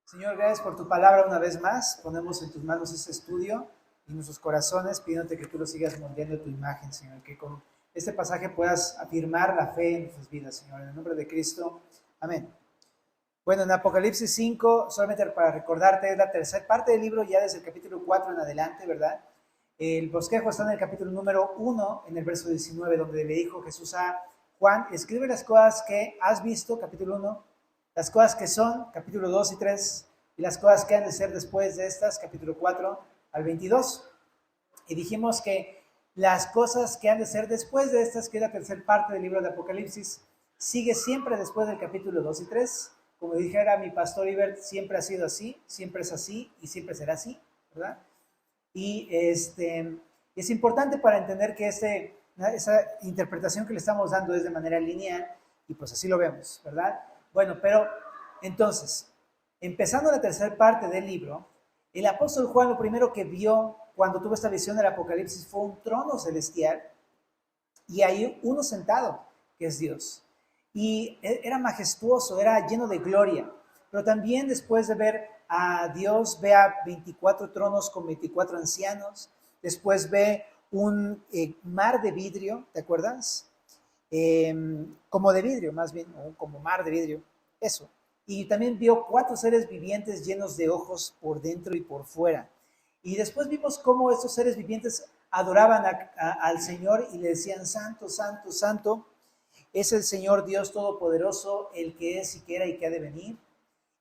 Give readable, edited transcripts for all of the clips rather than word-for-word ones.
Señor, gracias por tu palabra una vez más. Ponemos en tus manos este estudio y nuestros corazones, pidiéndote que tú lo sigas moldeando tu imagen, Señor. Que con este pasaje puedas afirmar la fe en nuestras vidas, Señor. En el nombre de Cristo. Amén. Bueno, en Apocalipsis 5, solamente para recordarte, es la tercera parte del libro, ya desde el capítulo 4 en adelante, ¿verdad? El bosquejo está en el capítulo número 1, en el verso 19, donde le dijo Jesús a Juan: escribe las cosas que has visto, capítulo 1, las cosas que son, capítulo 2 y 3, y las cosas que han de ser después de estas, capítulo 4 al 22. Y dijimos que las cosas que han de ser después de estas, que es la tercera parte del libro de Apocalipsis, sigue siempre después del capítulo 2 y 3. Como dijera mi pastor Ibert, siempre ha sido así, siempre es así y siempre será así, ¿verdad? Y es importante para entender que esa interpretación que le estamos dando es de manera lineal, y pues así lo vemos, ¿verdad? Bueno, pero entonces, empezando la tercera parte del libro, el apóstol Juan lo primero que vio cuando tuvo esta visión del Apocalipsis fue un trono celestial y ahí uno sentado, que es Dios. Y era majestuoso, era lleno de gloria. Pero también después de ver a Dios, ve a 24 tronos con 24 ancianos. Después ve un mar de vidrio, ¿te acuerdas? Como de vidrio, más bien, o como mar de vidrio, eso. Y también vio 4 seres vivientes llenos de ojos por dentro y por fuera. Y después vimos cómo estos seres vivientes adoraban al Señor y le decían: santo, santo, santo, es el Señor Dios Todopoderoso, el que es y que era y que ha de venir.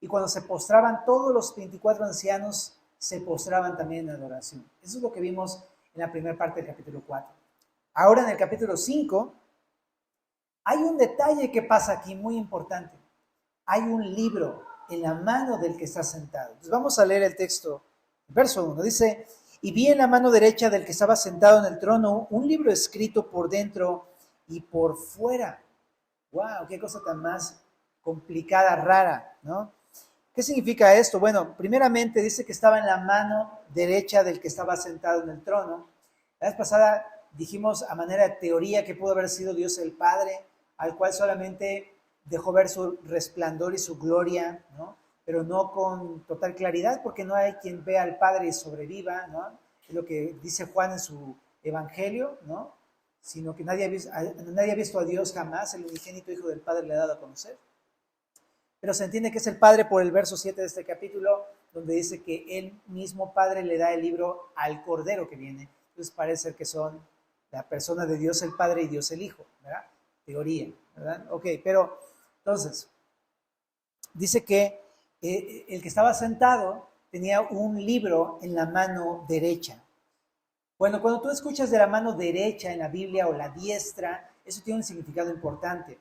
Y cuando se postraban, todos los 24 ancianos se postraban también en adoración. Eso es lo que vimos en la primera parte del capítulo 4. Ahora en el capítulo 5 hay un detalle que pasa aquí muy importante. Hay un libro en la mano del que está sentado. Entonces vamos a leer el texto. Verso 1 dice: y vi en la mano derecha del que estaba sentado en el trono un libro escrito por dentro y por fuera. ¡Wow! ¡Qué cosa tan más complicada, rara! ¿No? ¿Qué significa esto? Bueno, primeramente dice que estaba en la mano derecha del que estaba sentado en el trono. La vez pasada dijimos a manera de teoría que pudo haber sido Dios el Padre, al cual solamente dejó ver su resplandor y su gloria, ¿no? Pero no con total claridad, porque no hay quien vea al Padre y sobreviva, ¿no? Es lo que dice Juan en su Evangelio, ¿no? Sino que nadie ha visto a Dios jamás, el unigénito Hijo del Padre le ha dado a conocer. Pero se entiende que es el Padre por el verso 7 de este capítulo, donde dice que el mismo Padre le da el libro al Cordero que viene. Entonces parece ser que son la persona de Dios el Padre y Dios el Hijo, ¿verdad? Teoría, ¿verdad? Ok, pero entonces, dice que el que estaba sentado tenía un libro en la mano derecha. Bueno, cuando tú escuchas de la mano derecha en la Biblia o la diestra, eso tiene un significado importante.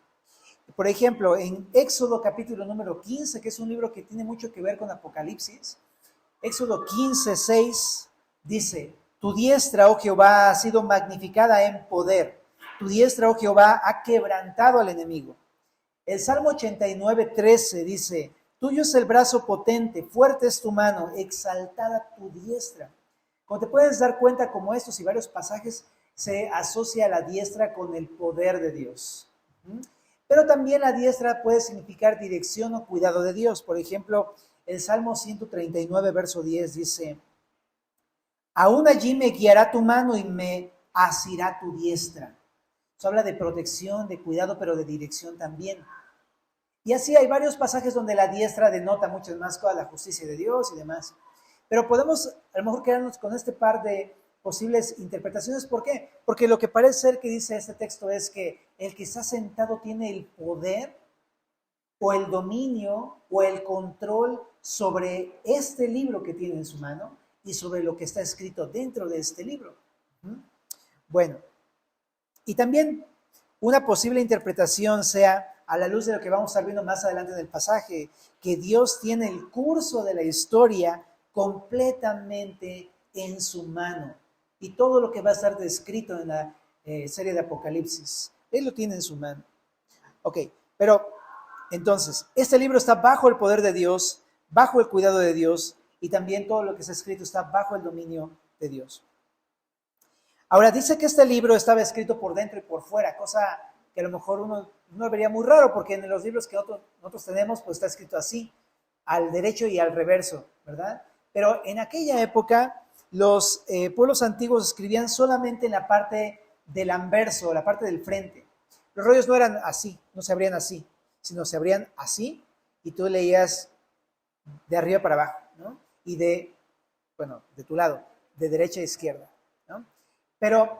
Por ejemplo, en Éxodo capítulo número 15, que es un libro que tiene mucho que ver con Apocalipsis, Éxodo 15, 6 dice: tu diestra, oh Jehová, ha sido magnificada en poder. Tu diestra, oh Jehová, ha quebrantado al enemigo. El Salmo 89, 13 dice: tuyo es el brazo potente, fuerte es tu mano, exaltada tu diestra. Como te puedes dar cuenta, como estos y varios pasajes, se asocia la diestra con el poder de Dios. Pero también la diestra puede significar dirección o cuidado de Dios. Por ejemplo, el Salmo 139, verso 10 dice: aún allí me guiará tu mano y me asirá tu diestra. Eso habla de protección, de cuidado, pero de dirección también. Y así hay varios pasajes donde la diestra denota muchas más cosas, la justicia de Dios y demás. Pero podemos a lo mejor quedarnos con este par de posibles interpretaciones. ¿Por qué? Porque lo que parece ser que dice este texto es que el que está sentado tiene el poder o el dominio o el control sobre este libro que tiene en su mano y sobre lo que está escrito dentro de este libro. Bueno, y también una posible interpretación sea, a la luz de lo que vamos a estar viendo más adelante en el pasaje, que Dios tiene el curso de la historia completamente en su mano. Y todo lo que va a estar descrito en la serie de Apocalipsis, Él lo tiene en su mano. Ok, pero entonces, este libro está bajo el poder de Dios, bajo el cuidado de Dios, y también todo lo que está escrito está bajo el dominio de Dios. Ahora, dice que este libro estaba escrito por dentro y por fuera, cosa que a lo mejor uno vería muy raro, porque en los libros que nosotros tenemos, pues está escrito así. al derecho y al reverso, ¿verdad? Pero en aquella época los pueblos antiguos escribían solamente en la parte del anverso, la parte del frente. Los rollos no eran así, no se abrían así, sino se abrían así y tú leías de arriba para abajo, ¿no? Y de tu lado, de derecha a izquierda, ¿no? Pero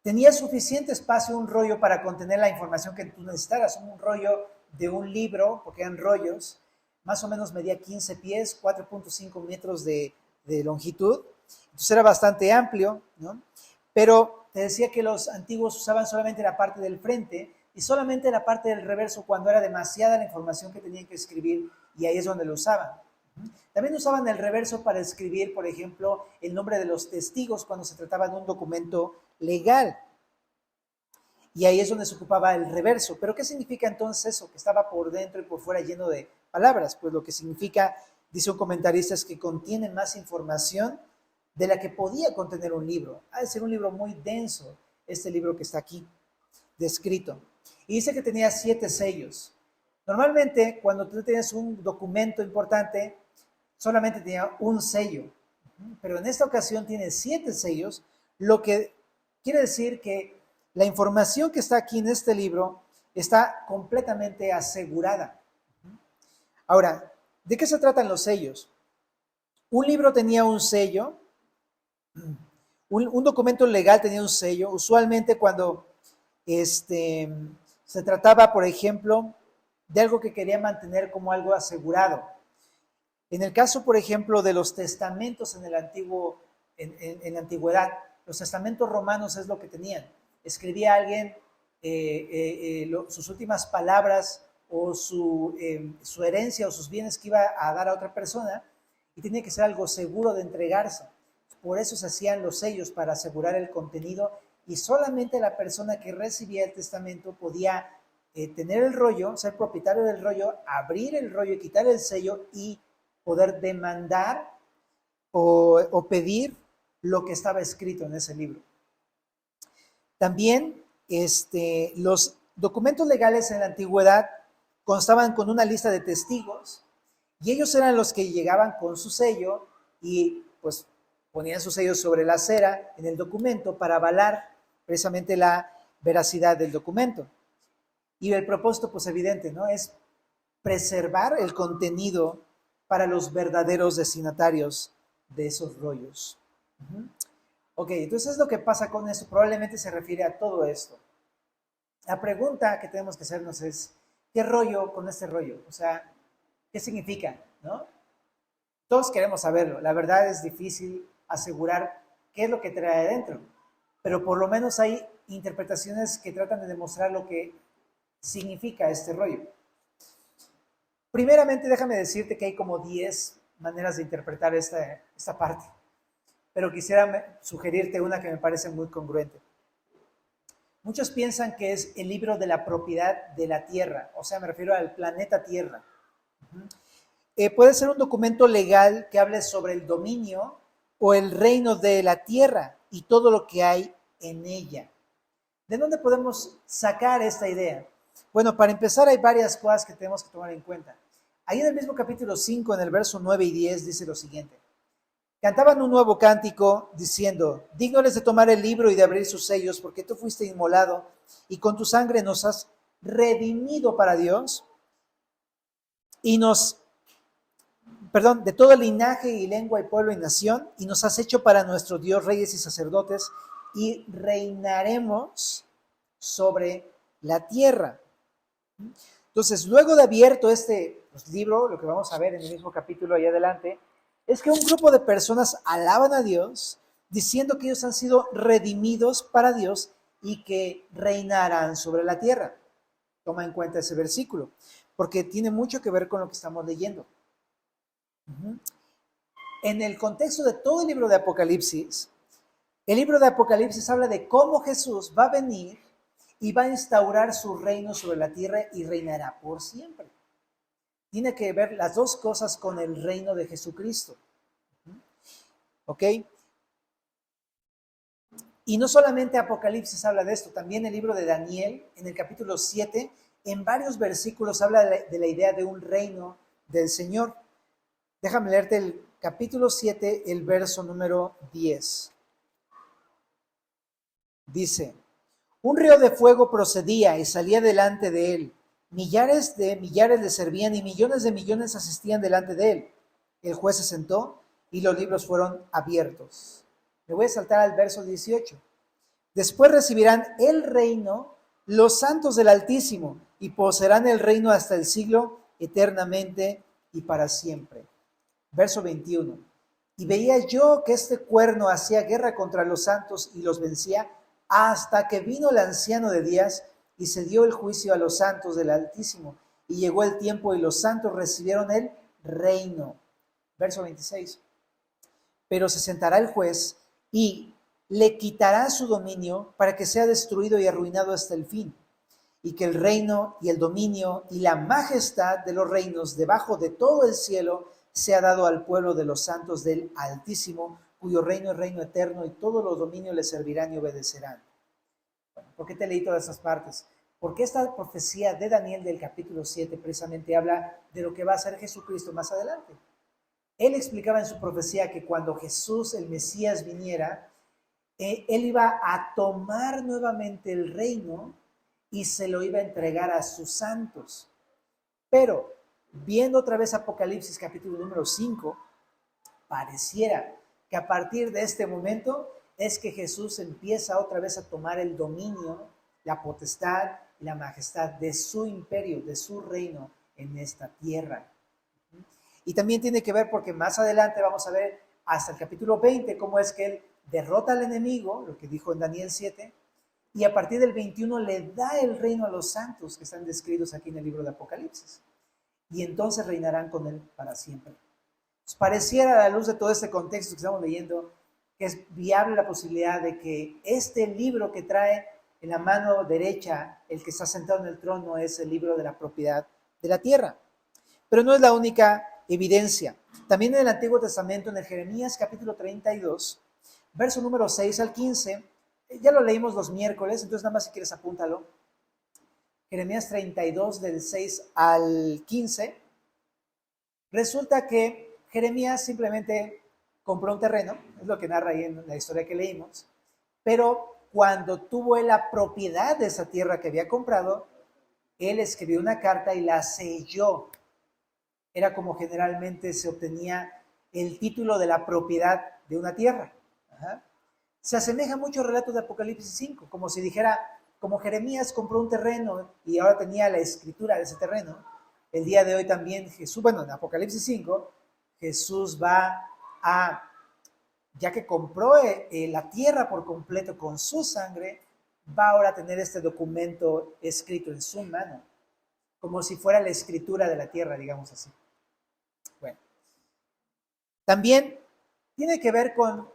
tenía suficiente espacio un rollo para contener la información que tú necesitaras. Un rollo de un libro, porque eran rollos, más o menos medía 15 pies, 4.5 metros de longitud. Entonces era bastante amplio, ¿no? Pero te decía que los antiguos usaban solamente la parte del frente y solamente la parte del reverso cuando era demasiada la información que tenían que escribir, y ahí es donde lo usaban. También usaban el reverso para escribir, por ejemplo, el nombre de los testigos cuando se trataba de un documento legal. Y ahí es donde se ocupaba el reverso. ¿Pero qué significa entonces eso? Que estaba por dentro y por fuera lleno de palabras. Pues lo que significa, dice un comentarista, es que contiene más información de la que podía contener un libro. Ha de ser un libro muy denso, este libro que está aquí descrito. Y dice que tenía 7 sellos. Normalmente, cuando tú tienes un documento importante, solamente tenía un sello, pero en esta ocasión tiene 7 sellos, lo que quiere decir que la información que está aquí en este libro está completamente asegurada. Ahora, ¿de qué se tratan los sellos? Un libro tenía un sello, un documento legal tenía un sello, usualmente cuando se trataba, por ejemplo, de algo que quería mantener como algo asegurado. En el caso, por ejemplo, de los testamentos en la antigüedad, los testamentos romanos es lo que tenían. Escribía alguien sus últimas palabras o su herencia o sus bienes que iba a dar a otra persona, y tenía que ser algo seguro de entregarse. Por eso se hacían los sellos, para asegurar el contenido, y solamente la persona que recibía el testamento podía tener el rollo, ser propietario del rollo, abrir el rollo y quitar el sello y poder demandar o pedir lo que estaba escrito en ese libro. También los documentos legales en la antigüedad constaban con una lista de testigos, y ellos eran los que llegaban con su sello y pues ponían su sello sobre la cera en el documento para avalar precisamente la veracidad del documento. Y el propósito, pues evidente, ¿no? Es preservar el contenido para los verdaderos destinatarios de esos rollos. Ok, entonces lo que pasa con esto probablemente se refiere a todo esto. La pregunta que tenemos que hacernos es, ¿qué rollo con este rollo? O sea, ¿qué significa? ¿No? Todos queremos saberlo. La verdad es difícil asegurar qué es lo que trae adentro, pero por lo menos hay interpretaciones que tratan de demostrar lo que significa este rollo. Primeramente, déjame decirte que hay como 10 maneras de interpretar esta parte, pero quisiera sugerirte una que me parece muy congruente. Muchos piensan que es el libro de la propiedad de la Tierra, o sea, me refiero al planeta Tierra. Puede ser un documento legal que hable sobre el dominio o el reino de la Tierra y todo lo que hay en ella. ¿De dónde podemos sacar esta idea? Bueno, para empezar hay varias cosas que tenemos que tomar en cuenta. Ahí en el mismo capítulo 5, en el verso 9 y 10, dice lo siguiente. Cantaban un nuevo cántico diciendo, digno eres de tomar el libro y de abrir sus sellos, porque tú fuiste inmolado y con tu sangre nos has redimido para Dios y de todo linaje y lengua y pueblo y nación, y nos has hecho para nuestro Dios reyes y sacerdotes, y reinaremos sobre la tierra. Entonces, luego de abierto este libro, lo que vamos a ver en el mismo capítulo ahí adelante, es que un grupo de personas alaban a Dios, diciendo que ellos han sido redimidos para Dios y que reinarán sobre la tierra. Toma en cuenta ese versículo, porque tiene mucho que ver con lo que estamos leyendo. En el contexto de todo el libro de Apocalipsis, el libro de Apocalipsis habla de cómo Jesús va a venir y va a instaurar su reino sobre la tierra y reinará por siempre. Tiene que ver las dos cosas con el reino de Jesucristo. ¿Ok? Y no solamente Apocalipsis habla de esto, también el libro de Daniel, en el capítulo 7, en varios versículos habla de la idea de un reino del Señor. Déjame leerte el capítulo 7, el verso número 10. Dice: un río de fuego procedía y salía delante de él. Millares de millares le servían y millones de millones asistían delante de él. El juez se sentó y los libros fueron abiertos. Me voy a saltar al verso 18. Después recibirán el reino los santos del Altísimo y poseerán el reino hasta el siglo, eternamente y para siempre. Verso 21. Y veía yo que este cuerno hacía guerra contra los santos y los vencía, hasta que vino el anciano de días y se dio el juicio a los santos del Altísimo. Y llegó el tiempo y los santos recibieron el reino. Verso 26. Pero se sentará el juez y le quitará su dominio para que sea destruido y arruinado hasta el fin. Y que el reino y el dominio y la majestad de los reinos debajo de todo el cielo sea dado al pueblo de los santos del Altísimo, cuyo reino es reino eterno y todos los dominios le servirán y obedecerán. Bueno, ¿por qué te leí todas esas partes? Porque esta profecía de Daniel del capítulo 7 precisamente habla de lo que va a hacer Jesucristo más adelante. Él explicaba en su profecía que cuando Jesús, el Mesías, viniera, él iba a tomar nuevamente el reino y se lo iba a entregar a sus santos. Pero, viendo otra vez Apocalipsis capítulo número 5, pareciera que a partir de este momento es que Jesús empieza otra vez a tomar el dominio, la potestad y la majestad de su imperio, de su reino en esta tierra. Y también tiene que ver porque más adelante vamos a ver hasta el capítulo 20 cómo es que él derrota al enemigo, lo que dijo en Daniel 7, y a partir del 21 le da el reino a los santos que están descritos aquí en el libro de Apocalipsis. Y entonces reinarán con él para siempre. Pues pareciera a la luz de todo este contexto que estamos leyendo que es viable la posibilidad de que este libro que trae en la mano derecha el que está sentado en el trono es el libro de la propiedad de la tierra. Pero no es la única evidencia. También en el Antiguo Testamento, en el Jeremías capítulo 32, verso número 6 al 15, ya lo leímos los miércoles, entonces nada más si quieres apúntalo. Jeremías 32 del 6 al 15. Resulta que Jeremías simplemente compró un terreno, es lo que narra ahí en la historia que leímos, pero cuando tuvo él la propiedad de esa tierra que había comprado, él escribió una carta y la selló. Era como generalmente se obtenía el título de la propiedad de una tierra. Ajá. Se asemeja mucho al relato de Apocalipsis 5, como si dijera, como Jeremías compró un terreno y ahora tenía la escritura de ese terreno, el día de hoy también Jesús, bueno, en Apocalipsis 5, Jesús va a, ya que compró la tierra por completo con su sangre, va ahora a tener este documento escrito en su mano, como si fuera la escritura de la tierra, digamos así. Bueno, también tiene que ver con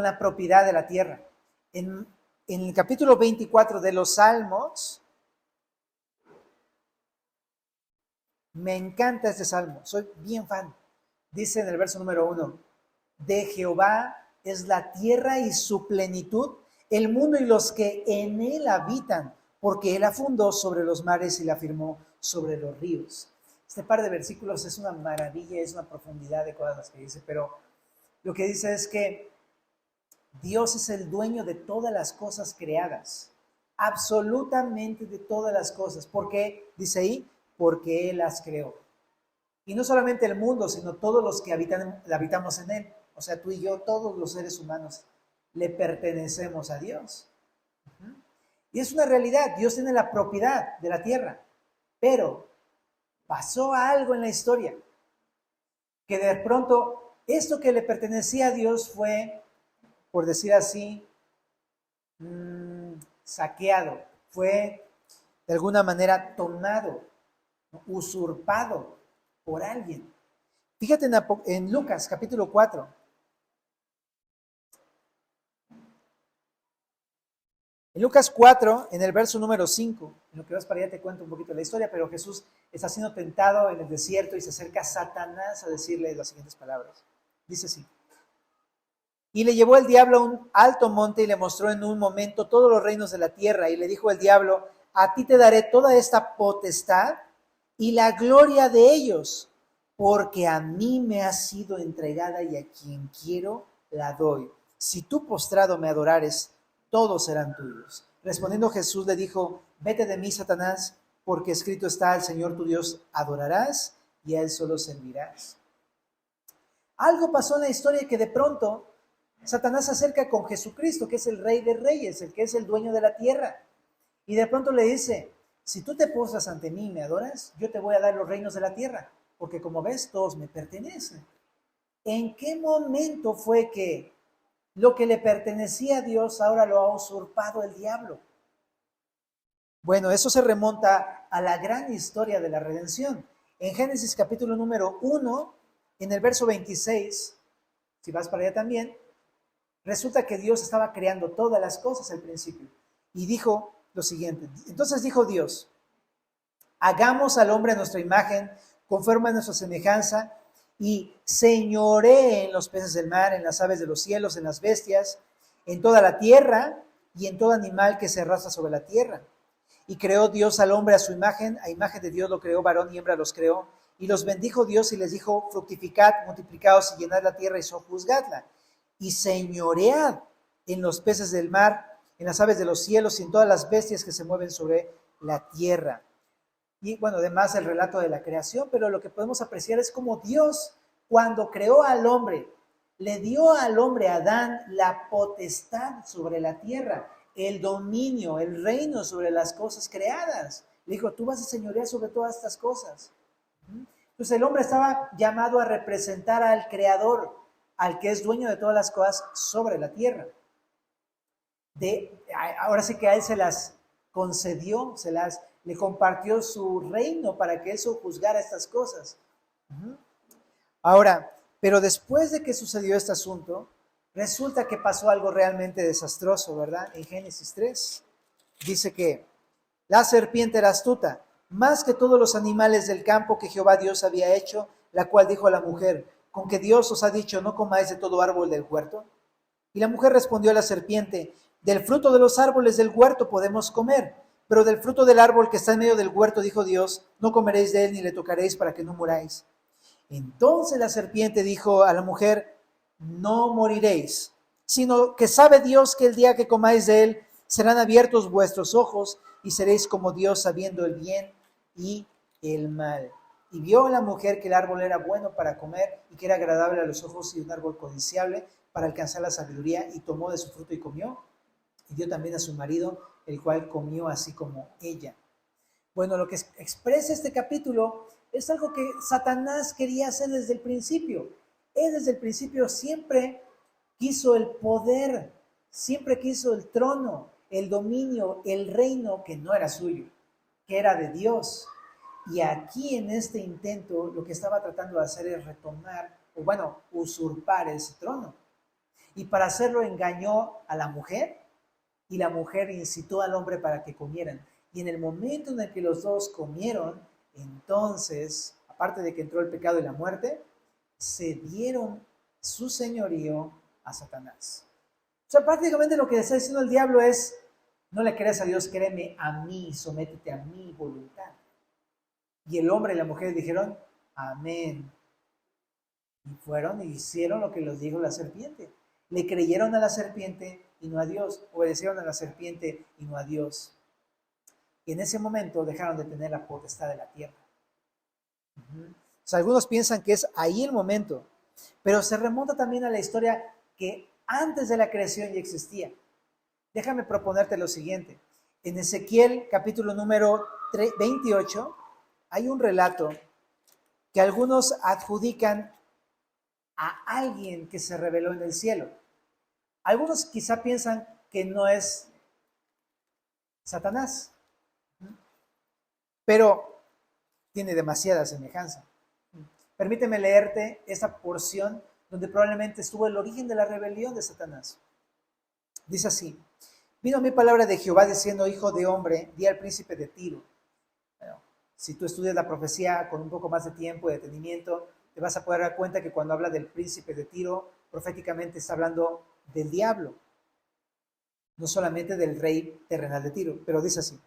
la propiedad de la tierra. En el capítulo 24 de los Salmos, me encanta este salmo, soy bien fan. Dice en el verso número 1, de Jehová es la tierra y su plenitud, el mundo y los que en él habitan, porque él la fundó sobre los mares y la firmó sobre los ríos. Este par de versículos es una maravilla, es una profundidad de cosas que dice, pero lo que dice es que Dios es el dueño de todas las cosas creadas, absolutamente de todas las cosas. ¿Por qué? Dice ahí, porque Él las creó. Y no solamente el mundo, sino todos los que habitamos en Él. O sea, tú y yo, todos los seres humanos, le pertenecemos a Dios. Y es una realidad, Dios tiene la propiedad de la tierra, pero pasó algo en la historia, que de pronto esto que le pertenecía a Dios fue, por decir así, saqueado, fue de alguna manera tomado, usurpado por alguien. Fíjate en Lucas capítulo 4. En Lucas 4, en el verso número 5, en lo que vas para allá te cuento un poquito la historia, pero Jesús está siendo tentado en el desierto y se acerca Satanás a decirle las siguientes palabras. Dice así: y le llevó el diablo a un alto monte y le mostró en un momento todos los reinos de la tierra, y le dijo el diablo: a ti te daré toda esta potestad y la gloria de ellos, porque a mí me ha sido entregada y a quien quiero la doy. Si tú postrado me adorares, todos serán tuyos. Respondiendo Jesús le dijo, vete de mí, Satanás, porque escrito está, al Señor tu Dios adorarás y a Él solo servirás. Algo pasó en la historia que de pronto Satanás se acerca con Jesucristo, que es el Rey de Reyes, el que es el dueño de la tierra. Y de pronto le dice, si tú te postras ante mí y me adoras, yo te voy a dar los reinos de la tierra, porque como ves, todos me pertenecen. ¿En qué momento fue que lo que le pertenecía a Dios ahora lo ha usurpado el diablo? Bueno, eso se remonta a la gran historia de la redención. En Génesis capítulo número 1, en el verso 26, si vas para allá también, resulta que Dios estaba creando todas las cosas al principio. Y dijo lo siguiente, entonces dijo Dios, hagamos al hombre a nuestra imagen, conforme a nuestra semejanza, y señoree en los peces del mar, en las aves de los cielos, en las bestias, en toda la tierra y en todo animal que se arrastra sobre la tierra. Y creó Dios al hombre a su imagen, a imagen de Dios lo creó, varón y hembra los creó, y los bendijo Dios y les dijo, fructificad, multiplicaos y llenad la tierra y sojuzgadla, y señoread en los peces del mar, en las aves de los cielos y en todas las bestias que se mueven sobre la tierra. Y bueno, además el relato de la creación, pero lo que podemos apreciar es como Dios, cuando creó al hombre, le dio al hombre, a Adán, la potestad sobre la tierra, el dominio, el reino sobre las cosas creadas. Le dijo, tú vas a señorear sobre todas estas cosas. Entonces el hombre estaba llamado a representar al Creador, al que es dueño de todas las cosas sobre la tierra. Ahora sí que a él se las concedió, le compartió su reino para que él juzgara estas cosas. Ahora, pero después de que sucedió este asunto, resulta que pasó algo realmente desastroso, ¿verdad? En Génesis 3 dice que la serpiente era astuta, más que todos los animales del campo que Jehová Dios había hecho, la cual dijo a la mujer, ¿con que Dios os ha dicho, no comáis de todo árbol del huerto? Y la mujer respondió a la serpiente, del fruto de los árboles del huerto podemos comer, pero del fruto del árbol que está en medio del huerto, dijo Dios, no comeréis de él ni le tocaréis para que no muráis. Entonces la serpiente dijo a la mujer, no moriréis, sino que sabe Dios que el día que comáis de él, serán abiertos vuestros ojos y seréis como Dios sabiendo el bien y el mal. Y vio la mujer que el árbol era bueno para comer y que era agradable a los ojos y un árbol codiciable para alcanzar la sabiduría, y tomó de su fruto y comió, y dio también a su marido, el cual comió así como ella. Bueno, lo que expresa este capítulo es algo que Satanás quería hacer desde el principio. Él desde el principio siempre quiso el poder, siempre quiso el trono, el dominio, el reino que no era suyo, que era de Dios. Y aquí en este intento lo que estaba tratando de hacer es retomar, o bueno, usurpar ese trono. Y para hacerlo engañó a la mujer, y la mujer incitó al hombre para que comieran. Y en el momento en el que los dos comieron, entonces, aparte de que entró el pecado y la muerte, se dieron su señorío a Satanás. O sea, prácticamente lo que está diciendo el diablo es, no le creas a Dios, créeme a mí, sométete a mi voluntad. Y el hombre y la mujer dijeron, amén. Y fueron y hicieron lo que les dijo la serpiente. Le creyeron a la serpiente y no a Dios. Obedecieron a la serpiente y no a Dios. Y en ese momento dejaron de tener la potestad de la tierra. O sea, algunos piensan que es ahí el momento, pero se remonta también a la historia que antes de la creación ya existía. Déjame proponerte lo siguiente. En Ezequiel capítulo número 28 hay un relato que algunos adjudican a alguien que se reveló en el cielo. Algunos quizá piensan que no es Satanás, pero tiene demasiada semejanza. Permíteme leerte esta porción donde probablemente estuvo el origen de la rebelión de Satanás. Dice así, vino mi palabra de Jehová diciendo, hijo de hombre, di al príncipe de Tiro. Bueno, si tú estudias la profecía con un poco más de tiempo y detenimiento, te vas a poder dar cuenta que cuando habla del príncipe de Tiro, proféticamente está hablando del diablo, no solamente del rey terrenal de Tiro, pero dice así,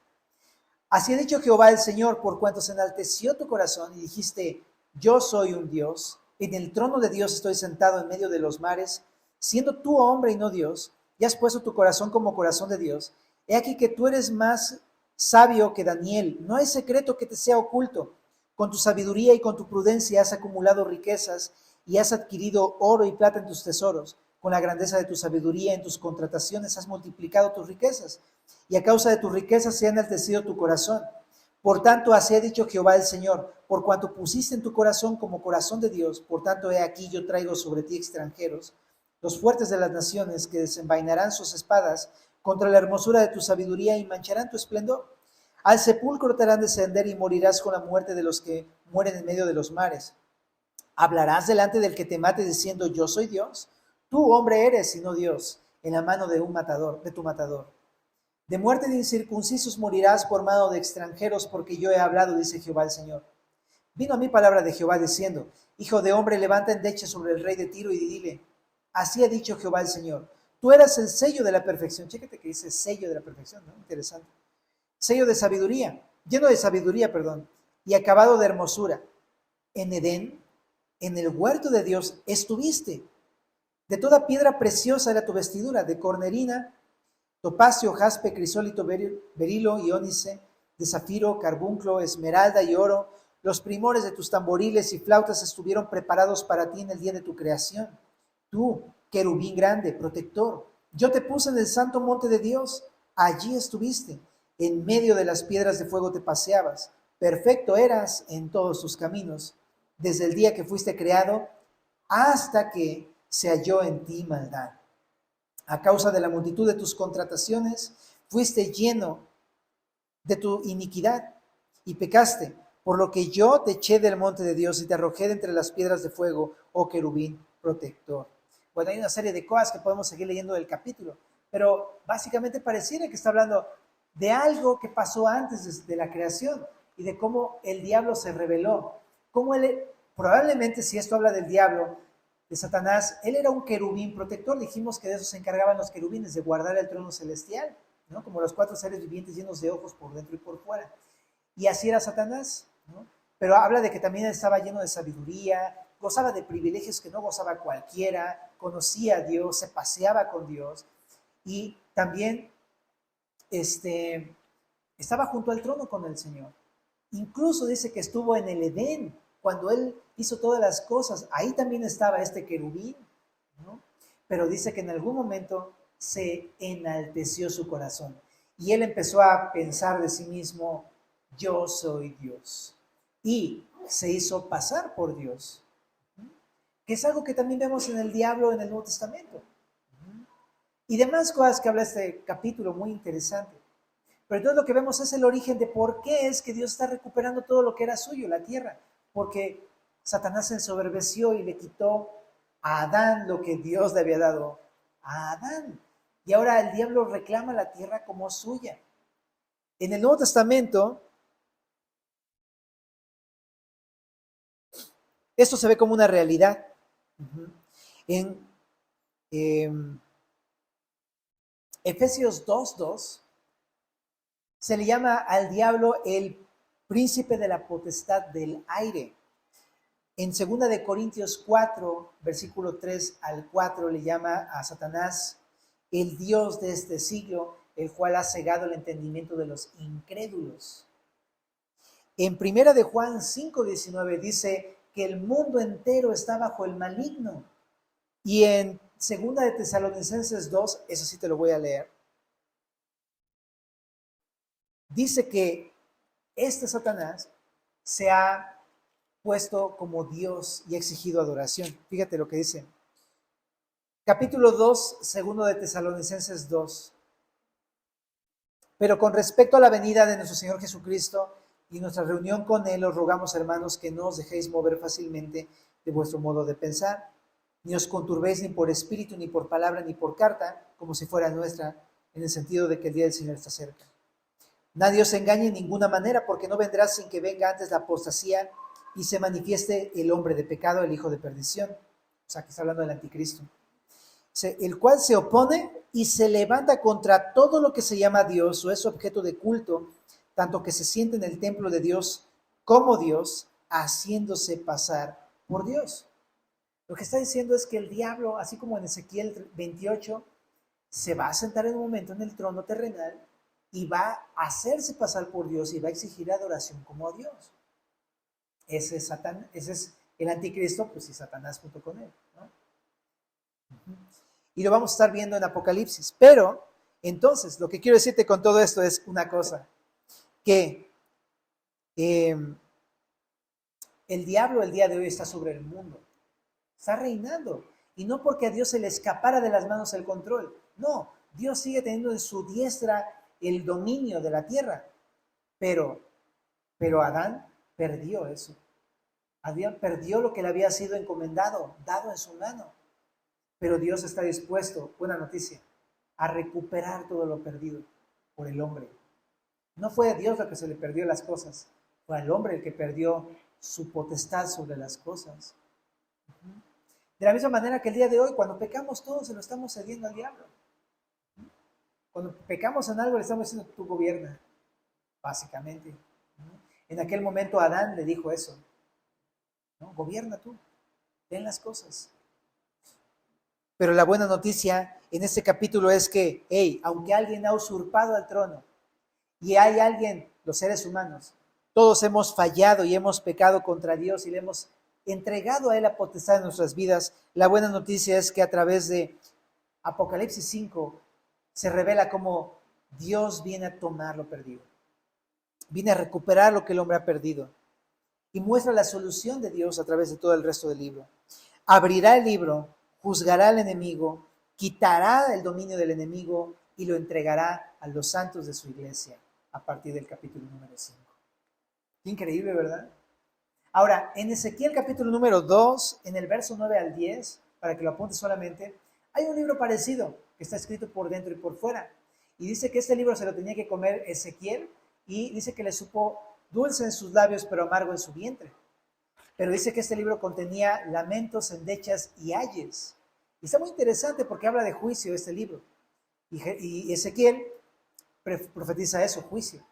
así ha dicho Jehová el Señor, por cuanto se enalteció tu corazón y dijiste, Yo soy un Dios, en el trono de Dios estoy sentado en medio de los mares, siendo tú hombre y no Dios, y has puesto tu corazón como corazón de Dios. He aquí que tú eres más sabio que Daniel, no hay secreto que te sea oculto. Con tu sabiduría y con tu prudencia has acumulado riquezas y has adquirido oro y plata en tus tesoros. Con la grandeza de tu sabiduría en tus contrataciones has multiplicado tus riquezas, y a causa de tus riquezas se ha enaltecido tu corazón. Por tanto, así ha dicho Jehová el Señor, por cuanto pusiste en tu corazón como corazón de Dios, por tanto he aquí yo traigo sobre ti extranjeros, los fuertes de las naciones, que desenvainarán sus espadas contra la hermosura de tu sabiduría y mancharán tu esplendor. Al sepulcro te harán descender y morirás con la muerte de los que mueren en medio de los mares. ¿Hablarás delante del que te mate diciendo yo soy Dios? Tú hombre eres y no Dios, en la mano de un matador, de tu matador. De muerte de incircuncisos morirás por mano de extranjeros, porque yo he hablado, dice Jehová el Señor. Vino a mí palabra de Jehová diciendo, hijo de hombre, levanta endecha sobre el rey de Tiro y dile, así ha dicho Jehová el Señor, tú eras el sello de la perfección. Chécate que dice sello de la perfección, ¿no? Interesante. Sello de sabiduría, lleno de sabiduría, perdón, y acabado de hermosura. En Edén, en el huerto de Dios, estuviste. De toda piedra preciosa era tu vestidura, de cornerina, topacio, jaspe, crisólito, berilo y ónice, de zafiro, carbunclo, esmeralda y oro. Los primores de tus tamboriles y flautas estuvieron preparados para ti en el día de tu creación. Tú, querubín grande, protector, yo te puse en el santo monte de Dios. Allí estuviste. En medio de las piedras de fuego te paseabas. Perfecto eras en todos tus caminos, desde el día que fuiste creado hasta que se halló en ti maldad. A causa de la multitud de tus contrataciones, fuiste lleno de tu iniquidad y pecaste, por lo que yo te eché del monte de Dios y te arrojé de entre las piedras de fuego, oh querubín protector. Bueno, hay una serie de cosas que podemos seguir leyendo del capítulo, pero básicamente pareciera que está hablando de algo que pasó antes de la creación y de cómo el diablo se rebeló. Cómo él, probablemente si esto habla del diablo, de Satanás, él era un querubín protector. Dijimos que de eso se encargaban los querubines, de guardar el trono celestial, ¿no? Como los cuatro seres vivientes llenos de ojos por dentro y por fuera. Y así era Satanás, ¿no? Pero habla de que también estaba lleno de sabiduría, gozaba de privilegios que no gozaba cualquiera, conocía a Dios, se paseaba con Dios y también estaba junto al trono con el Señor. Incluso dice que estuvo en el Edén, cuando él hizo todas las cosas, ahí también estaba este querubín, ¿no? Pero dice que en algún momento se enalteció su corazón y él empezó a pensar de sí mismo, yo soy Dios, y se hizo pasar por Dios, que es algo que también vemos en el diablo en el Nuevo Testamento, y demás cosas que habla este capítulo muy interesante. Pero entonces lo que vemos es el origen de por qué es que Dios está recuperando todo lo que era suyo, la tierra, porque Satanás se ensoberbeció y le quitó a Adán lo que Dios le había dado a Adán. Y ahora el diablo reclama la tierra como suya. En el Nuevo Testamento, esto se ve como una realidad. En Efesios 2:2 se le llama al diablo el príncipe de la potestad del aire. En 2 de Corintios 4, versículo 3 al 4, le llama a Satanás el Dios de este siglo, el cual ha cegado el entendimiento de los incrédulos. En 1 de Juan 5:19 dice que el mundo entero está bajo el maligno. Y en 2 de Tesalonicenses 2, eso sí te lo voy a leer, dice que este Satanás se ha puesto como Dios y ha exigido adoración. Fíjate lo que dice. Capítulo 2, 2 de Tesalonicenses 2. Pero con respecto a la venida de nuestro Señor Jesucristo y nuestra reunión con Él, os rogamos, hermanos, que no os dejéis mover fácilmente de vuestro modo de pensar, ni os conturbéis ni por espíritu, ni por palabra, ni por carta, como si fuera nuestra, en el sentido de que el día del Señor está cerca. Nadie os engañe en ninguna manera, porque no vendrá sin que venga antes la apostasía y se manifieste el hombre de pecado, el hijo de perdición. O sea, que está hablando del anticristo. El cual se opone y se levanta contra todo lo que se llama Dios o es objeto de culto, tanto que se siente en el templo de Dios como Dios, haciéndose pasar por Dios. Lo que está diciendo es que el diablo, así como en Ezequiel 28, se va a sentar en un momento en el trono terrenal y va a hacerse pasar por Dios y va a exigir adoración como a Dios. Ese es Satán, ese es el anticristo, pues y Satanás junto con él, ¿no? Y lo vamos a estar viendo en Apocalipsis. Pero, entonces, lo que quiero decirte con todo esto es una cosa, que el diablo el día de hoy está sobre el mundo, está reinando. Y no porque a Dios se le escapara de las manos el control. No, Dios sigue teniendo en su diestra el dominio de la tierra. Pero Adán perdió eso. Adán perdió lo que le había sido encomendado, dado en su mano. Pero Dios está dispuesto, buena noticia, a recuperar todo lo perdido por el hombre. No fue a Dios lo que se le perdió las cosas, fue al hombre el que perdió su potestad sobre las cosas. De la misma manera que el día de hoy, cuando pecamos, todos se lo estamos cediendo al diablo. Cuando pecamos en algo, le estamos diciendo, tú gobierna, básicamente. En aquel momento Adán le dijo eso, ¿no? Gobierna tú, ten las cosas. Pero la buena noticia en este capítulo es que, hey, aunque alguien ha usurpado el trono y hay alguien, los seres humanos, todos hemos fallado y hemos pecado contra Dios y le hemos entregado a Él la potestad de nuestras vidas, la buena noticia es que a través de Apocalipsis 5 se revela cómo Dios viene a tomar lo perdido, viene a recuperar lo que el hombre ha perdido y muestra la solución de Dios a través de todo el resto del libro. Abrirá el libro, juzgará al enemigo, quitará el dominio del enemigo y lo entregará a los santos de su iglesia a partir del capítulo número 5. Qué increíble, ¿verdad? Ahora, en Ezequiel capítulo número 2, en el verso 9 al 10, para que lo apuntes solamente, hay un libro parecido que está escrito por dentro y por fuera. Y dice que este libro se lo tenía que comer Ezequiel y dice que le supo dulce en sus labios pero amargo en su vientre. Pero dice que este libro contenía lamentos, endechas y ayes. Y está muy interesante porque habla de juicio este libro. Y Ezequiel profetiza eso, juicio.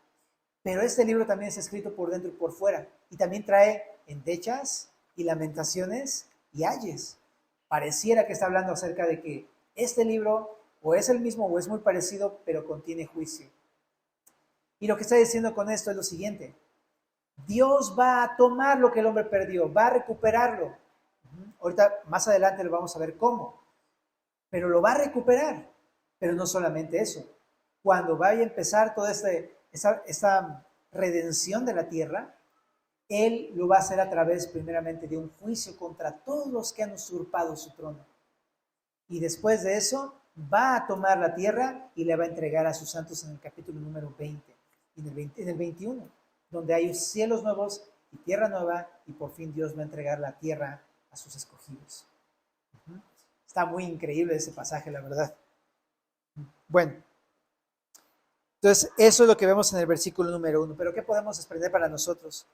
Pero este libro también es escrito por dentro y por fuera. Y también trae endechas y lamentaciones y ayes. Pareciera que está hablando acerca de que este libro o es el mismo o es muy parecido, pero contiene juicio. Y lo que está diciendo con esto es lo siguiente. Dios va a tomar lo que el hombre perdió, va a recuperarlo. Ahorita, más adelante lo vamos a ver cómo. Pero lo va a recuperar. Pero no solamente eso. Cuando vaya a empezar toda esta redención de la tierra, Él lo va a hacer a través primeramente de un juicio contra todos los que han usurpado su trono. Y después de eso, va a tomar la tierra y le va a entregar a sus santos en el capítulo número 20, en el 21, donde hay cielos nuevos y tierra nueva, y por fin Dios va a entregar la tierra a sus escogidos. Está muy increíble ese pasaje, la verdad. Bueno, entonces eso es lo que vemos en el versículo número 1, pero ¿qué podemos desprender para nosotros?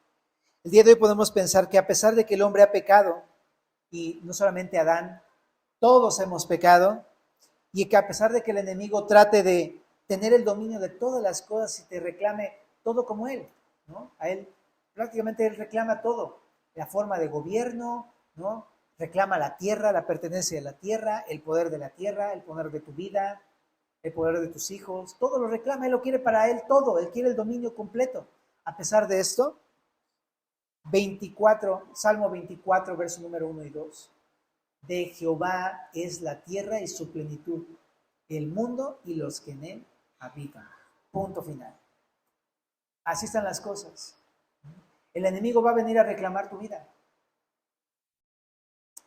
El día de hoy podemos pensar que a pesar de que el hombre ha pecado, y no solamente Adán, todos hemos pecado, y que a pesar de que el enemigo trate de tener el dominio de todas las cosas y te reclame todo como él, ¿no? A él, prácticamente él reclama todo, la forma de gobierno, ¿no? Reclama la tierra, la pertenencia de la tierra, el poder de la tierra, el poder de tu vida, el poder de tus hijos, todo lo reclama, él lo quiere para él todo, él quiere el dominio completo. A pesar de esto, 24, Salmo 24, verso número 1 y 2. De Jehová es la tierra y su plenitud, el mundo y los que en él habitan. Punto final. Así están las cosas. El enemigo va a venir a reclamar tu vida.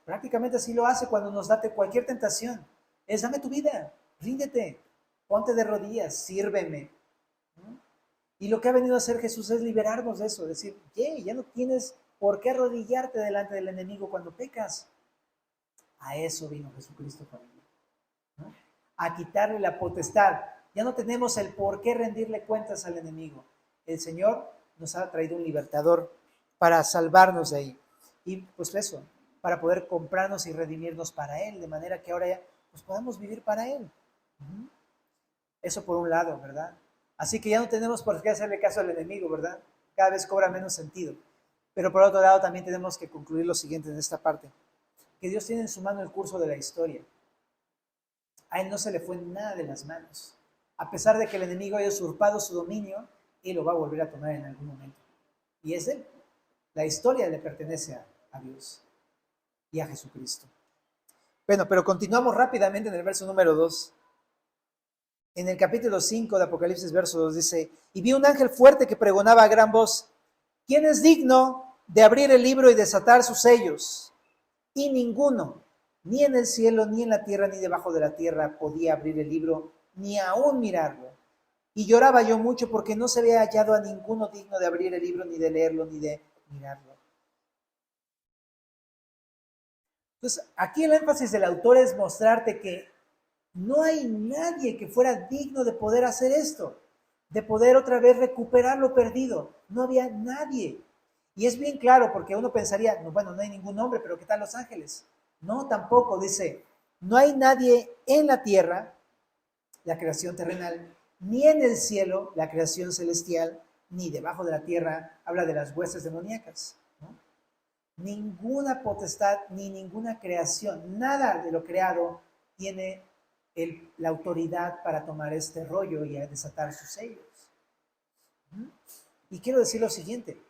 Prácticamente así lo hace cuando nos da cualquier tentación. Es dame tu vida, ríndete, ponte de rodillas, sírveme. Y lo que ha venido a hacer Jesús es liberarnos de eso, decir, ya no tienes por qué arrodillarte delante del enemigo cuando pecas. A eso vino Jesucristo para mí, ¿no? A quitarle la potestad. Ya no tenemos el por qué rendirle cuentas al enemigo. El Señor nos ha traído un libertador para salvarnos de ahí. Y pues eso, para poder comprarnos y redimirnos para Él, de manera que ahora ya pues podamos vivir para Él. Eso por un lado, ¿verdad? Así que ya no tenemos por qué hacerle caso al enemigo, ¿verdad? Cada vez cobra menos sentido. Pero por otro lado también tenemos que concluir lo siguiente en esta parte, que Dios tiene en su mano el curso de la historia. A Él no se le fue nada de las manos. A pesar de que el enemigo haya usurpado su dominio, Él lo va a volver a tomar en algún momento. Y es Él. La historia le pertenece a Dios y a Jesucristo. Bueno, pero continuamos rápidamente en el verso número 2. En el capítulo 5 de Apocalipsis, verso 2 dice, y vi un ángel fuerte que pregonaba a gran voz, ¿quién es digno de abrir el libro y desatar sus sellos? Y ninguno, ni en el cielo, ni en la tierra, ni debajo de la tierra, podía abrir el libro, ni aún mirarlo. Y lloraba yo mucho porque no se había hallado a ninguno digno de abrir el libro, ni de leerlo, ni de mirarlo. Entonces, aquí el énfasis del autor es mostrarte que no hay nadie que fuera digno de poder hacer esto, de poder otra vez recuperar lo perdido. No había nadie. Y es bien claro, porque uno pensaría, no, bueno, no hay ningún hombre, pero ¿qué tal los ángeles? No, tampoco, dice, no hay nadie en la tierra, la creación terrenal, ni en el cielo, la creación celestial, ni debajo de la tierra, habla de las huestes demoníacas, ¿no? Ninguna potestad, ni ninguna creación, nada de lo creado tiene la autoridad para tomar este rollo y a desatar sus sellos. Y quiero decir lo siguiente,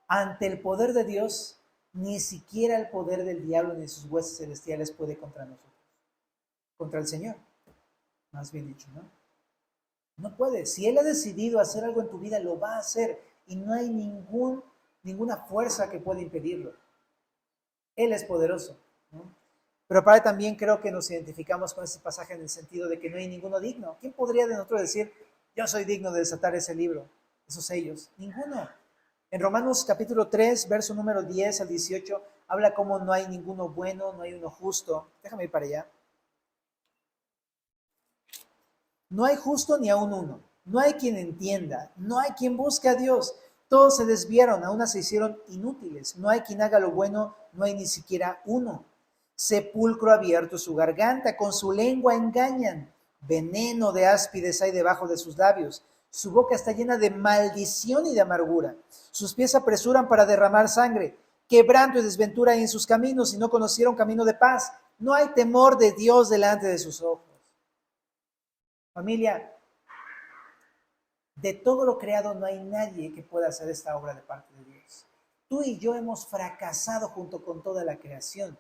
ante el poder de Dios, ni siquiera el poder del diablo ni sus huestes celestiales puede contra nosotros, contra el Señor, más bien dicho, ¿no? No puede. Si Él ha decidido hacer algo en tu vida, lo va a hacer y no hay ninguna fuerza que pueda impedirlo. Él es poderoso, ¿no? Pero para también creo que nos identificamos con este pasaje en el sentido de que no hay ninguno digno. ¿Quién podría de nosotros decir, yo soy digno de desatar ese libro, esos sellos? Ninguno. En Romanos capítulo 3, verso número 10 al 18, habla como no hay ninguno bueno, no hay uno justo. Déjame ir para allá. No hay justo ni aun uno. No hay quien entienda. No hay quien busque a Dios. Todos se desviaron, a una se hicieron inútiles. No hay quien haga lo bueno, no hay ni siquiera uno. Sepulcro abierto su garganta, con su lengua engañan. Veneno de áspides hay debajo de sus labios. Su boca está llena de maldición y de amargura. Sus pies apresuran para derramar sangre. Quebranto y desventura hay en sus caminos y no conocieron camino de paz. No hay temor de Dios delante de sus ojos. Familia, de todo lo creado no hay nadie que pueda hacer esta obra de parte de Dios. Tú y yo hemos fracasado junto con toda la creación.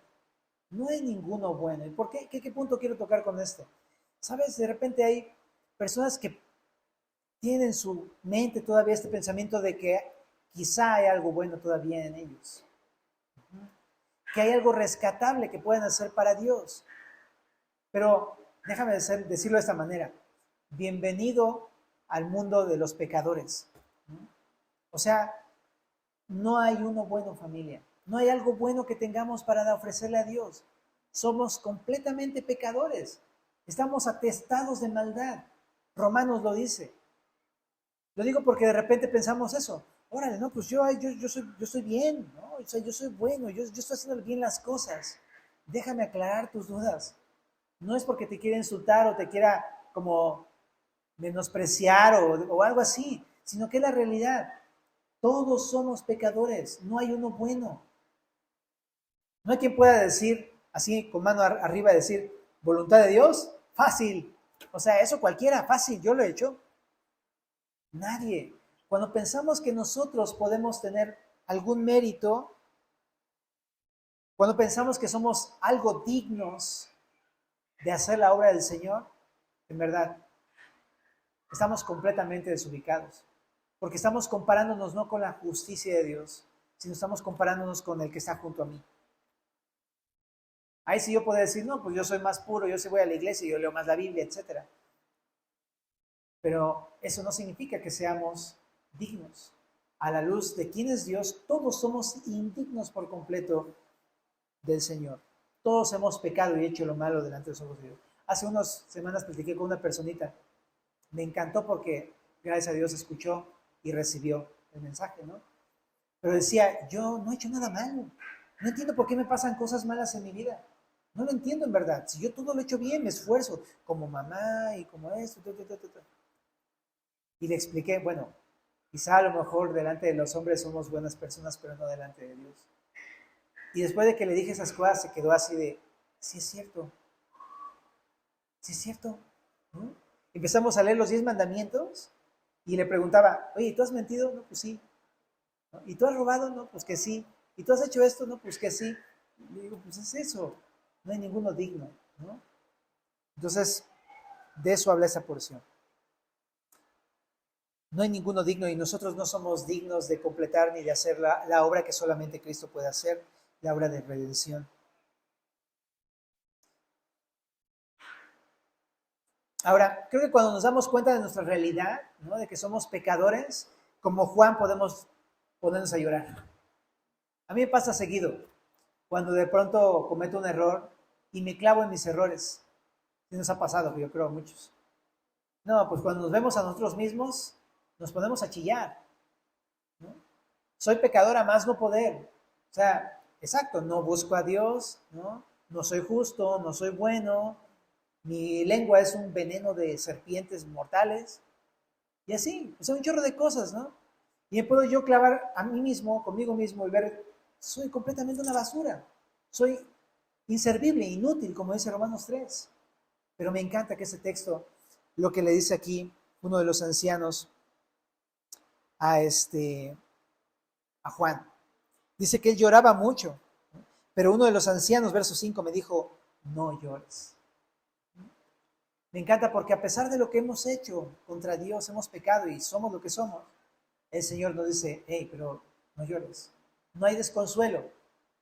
No hay ninguno bueno. ¿Y por qué? ¿Qué punto quiero tocar con esto? ¿Sabes? De repente hay personas que tienen en su mente todavía este pensamiento de que quizá hay algo bueno todavía en ellos. Que hay algo rescatable que pueden hacer para Dios. Pero déjame decirlo de esta manera. Bienvenido al mundo de los pecadores. O sea, no hay uno bueno, familia. No hay algo bueno que tengamos para ofrecerle a Dios. Somos completamente pecadores. Estamos atestados de maldad. Romanos lo dice. Lo digo porque de repente pensamos eso. Órale, no, pues yo soy bien, ¿no? O sea, yo soy bueno, yo estoy haciendo bien las cosas. Déjame aclarar tus dudas. No es porque te quiera insultar o te quiera como menospreciar o algo así, sino que es la realidad. Todos somos pecadores, no hay uno bueno. No hay quien pueda decir, así con mano arriba, decir, voluntad de Dios, fácil. O sea, eso cualquiera, fácil, yo lo he hecho. Nadie. Cuando pensamos que nosotros podemos tener algún mérito, cuando pensamos que somos algo dignos de hacer la obra del Señor, en verdad, estamos completamente desubicados. Porque estamos comparándonos no con la justicia de Dios, sino estamos comparándonos con el que está junto a mí. Ahí sí yo puedo decir, no, pues yo soy más puro, yo sí voy a la iglesia, yo leo más la Biblia, etc. Pero eso no significa que seamos dignos. A la luz de quién es Dios, todos somos indignos por completo del Señor. Todos hemos pecado y hecho lo malo delante de los ojos de Dios. Hace unas semanas platiqué con una personita. Me encantó porque, gracias a Dios, escuchó y recibió el mensaje, ¿no? Pero decía, yo no he hecho nada malo. No entiendo por qué me pasan cosas malas en mi vida. No lo entiendo en verdad. Si yo todo lo he hecho bien, me esfuerzo, como mamá y como esto. Y le expliqué, bueno, Quizá a lo mejor delante de los hombres somos buenas personas, pero no delante de Dios. Y después de que le dije esas cosas, se quedó así de, sí es cierto, sí es cierto. ¿No? Empezamos a leer los 10 mandamientos y le preguntaba, oye, ¿tú has mentido? No, pues sí. ¿No? ¿Y tú has robado? No, pues que sí. ¿Y tú has hecho esto? No, pues que sí. Y le digo, pues es eso, no hay ninguno digno. ¿No? Entonces, de eso habla esa porción. No hay ninguno digno y nosotros no somos dignos de completar ni de hacer la obra que solamente Cristo puede hacer, la obra de redención. Ahora, creo que cuando nos damos cuenta de nuestra realidad, ¿no? De que somos pecadores, como Juan podemos ponernos a llorar. A mí me pasa seguido, cuando de pronto cometo un error y me clavo en mis errores. Sí nos ha pasado, yo creo a muchos. No, pues cuando nos vemos a nosotros mismos, nos ponemos a chillar. ¿No? Soy pecador a más no poder. O sea, exacto, no busco a Dios, ¿no? No soy justo, no soy bueno, mi lengua es un veneno de serpientes mortales, y así, o sea, un chorro de cosas, ¿no? Y me puedo yo clavar a mí mismo, conmigo mismo, y ver, soy completamente una basura, soy inservible, inútil, como dice Romanos 3. Pero me encanta que ese texto, lo que le dice aquí uno de los ancianos a, a Juan, dice que él lloraba mucho, pero uno de los ancianos, verso 5, me dijo, no llores. Me encanta porque a pesar de lo que hemos hecho contra Dios, hemos pecado y somos lo que somos, el Señor nos dice, hey, pero no llores. No hay desconsuelo,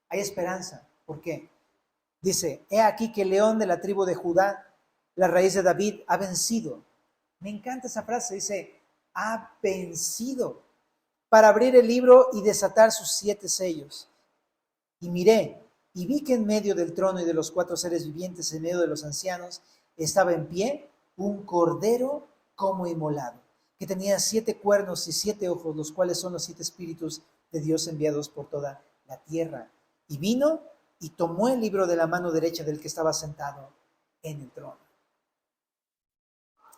hay esperanza. ¿Por qué? Dice, he aquí que el león de la tribu de Judá, la raíz de David, ha vencido. Me encanta esa frase, dice, ha vencido para abrir el libro y desatar sus 7 sellos. Y miré, y vi que en medio del trono y de los 4 seres vivientes, en medio de los ancianos, estaba en pie un cordero como inmolado, que tenía 7 cuernos y 7 ojos, los cuales son los 7 espíritus de Dios enviados por toda la tierra. Y vino y tomó el libro de la mano derecha del que estaba sentado en el trono.